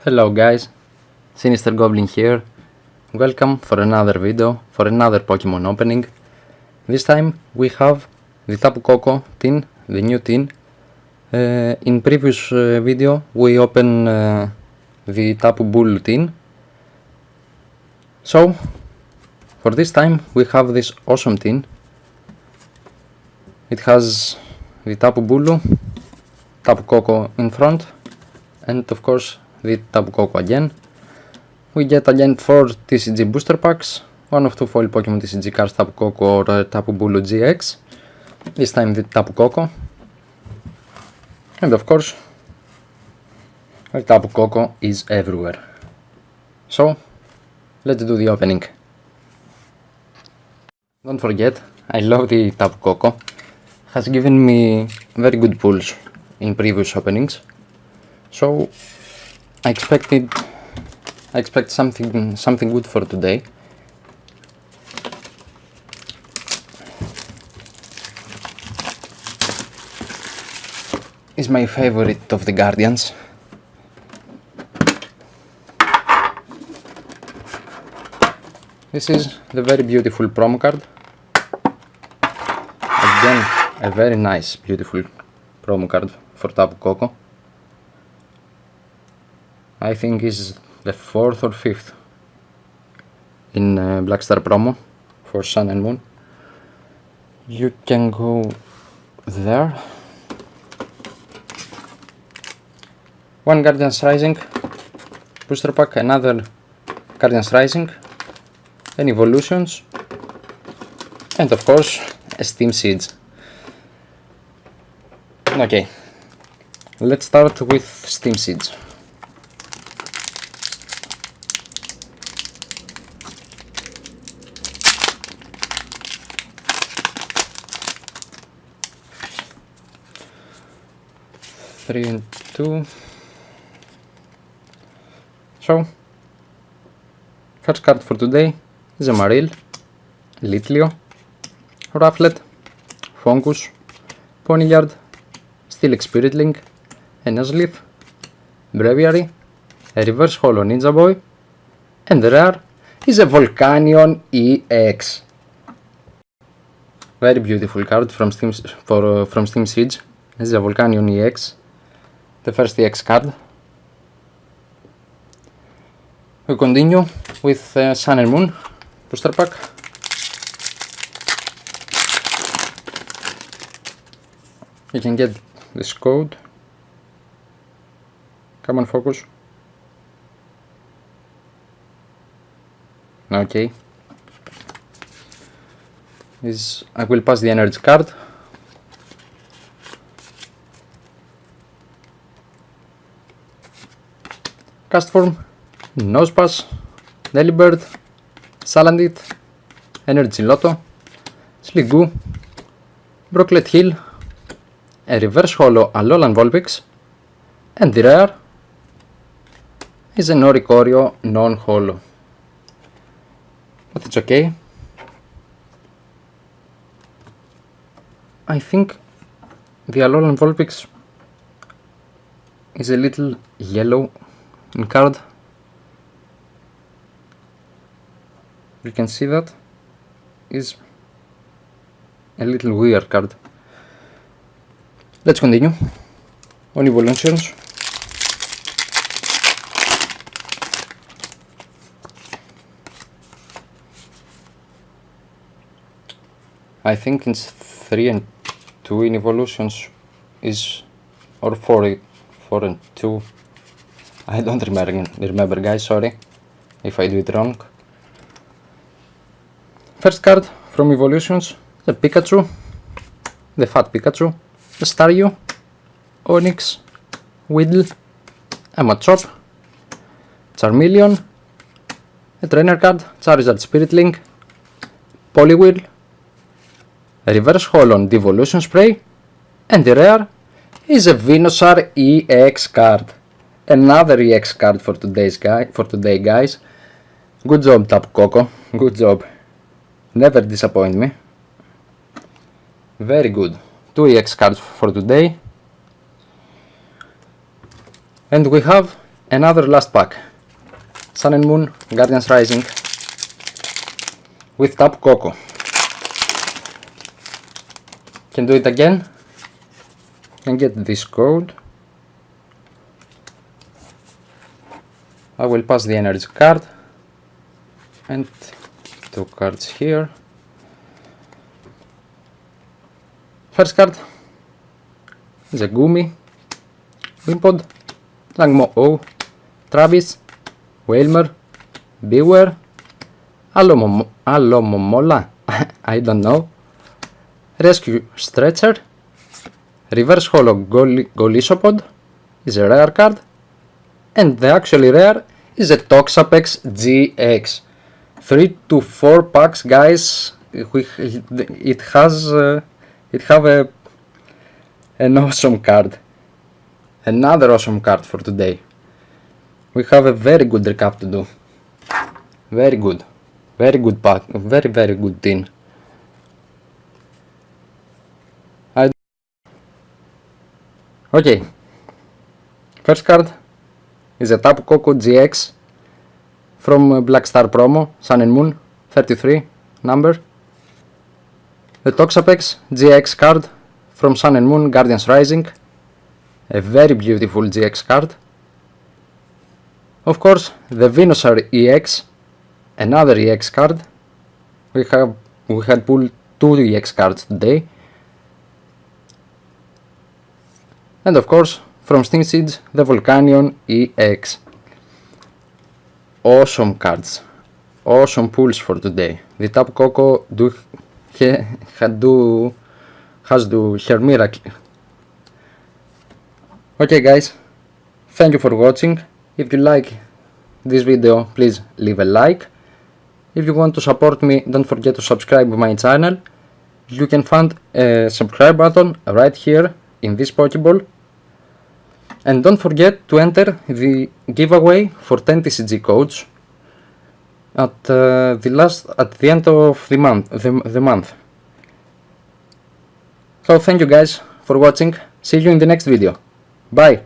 Hello guys, Sinister Goblin here. Welcome for another video, for another Pokemon opening. This time we have the Tapu Koko tin, the new tin. In previous video we opened the Tapu Bulu tin. So, for this time we have this awesome tin. It has the Tapu Bulu, Tapu Koko in front, and of course the Tapu Koko again. We get again 4 TCG booster packs, one of 2 foil Pokemon TCG cards, Tapu Koko or Tapu Bulu GX. This time the Tapu Koko. And of course, the Tapu Koko is everywhere. So, let's do the opening. Don't forget, I love the Tapu Koko. Has given me very good pulls in previous openings. So, I expect something good for today. Is my favorite of the Guardians. This is the very beautiful promo card. Again, a very nice, beautiful promo card for Tapu Koko. I think is the 4th or 5th in Black Star promo for Sun and Moon. You can go there. One Guardians Rising booster pack, another Guardians Rising, and Evolutions, and of course Steam Seeds. Okay, let's start with Steam Seeds. Three and 2. So, first card for today is a Maril, Litleo, Rufflet, Fungus, Ponyard, Steelix Spiritling, a Nuzleaf, Breviary, a Reverse Holo Ninja Boy, and the rare is a Volcanion EX. Very beautiful card from Steam Siege. This is a Volcanion EX, the first EX card. We continue with Sun and Moon booster pack. You can get this code. Come on, focus. Okay. I will pass the energy card. Castform, Nosepass, Delibird, Salandit, Energy Lotto, Sliggoo, Brooklet Hill, a Reverse Holo Alolan Vulpix, and the rare is an Oricorio non-holo. But it's okay. I think the Alolan Vulpix is a little yellow in card. You can see that is a little weird card. Let's continue on Evolutions. I think it's 3 and 2 in Evolutions is, or 4 and 2. I don't remember guys, sorry if I do it wrong. First card from Evolutions, the Pikachu, the Fat Pikachu, the Staryu, Onix, Weedle, a Machop, Charmeleon, a Trainer card, Charizard Spiritling, Poliwhirl, a Reverse Holo Devolution Spray, and the rare is a Venusaur EX card. Another EX card for today guys. Good job Tapu Koko, good job. Never disappoint me. Very good. 2 EX cards for today. And we have another last pack. Sun and Moon, Guardians Rising with Tapu Koko. Can do it again. Can get this code. I will pass the energy card and 2 cards here. First card is a Gumi, Wimpod, Langmo-O, Travis, Wailmer, Beware, Alomomola, I don't know, Rescue Stretcher, Reverse Holo Golisopod is a rare card, and the actually rare is a Toxapex GX. 3 to 4 packs, guys. It have an awesome card. Another awesome card for today. We have a very good recap to do. Very good pack. Very good tin. Okay. First card is a Tapu Koko GX from Black Star promo, Sun and Moon, 33 number. The Toxapex GX card from Sun and Moon, Guardians Rising, a very beautiful GX card. Of course, the Venusaur EX, another EX card. We had pulled 2 EX cards today. And of course, from Steam Siege, the Volcanion EX. Awesome cards, awesome pulls for today. The Tapu Koko has do her miracle. Okay guys, thank you for watching. If you like this video, please leave a like. If you want to support me, don't forget to subscribe to my channel. You can find a subscribe button right here in this Pokeball. And don't forget to enter the giveaway for 10 TCG codes at the end of the month. So thank you guys for watching. See you in the next video. Bye.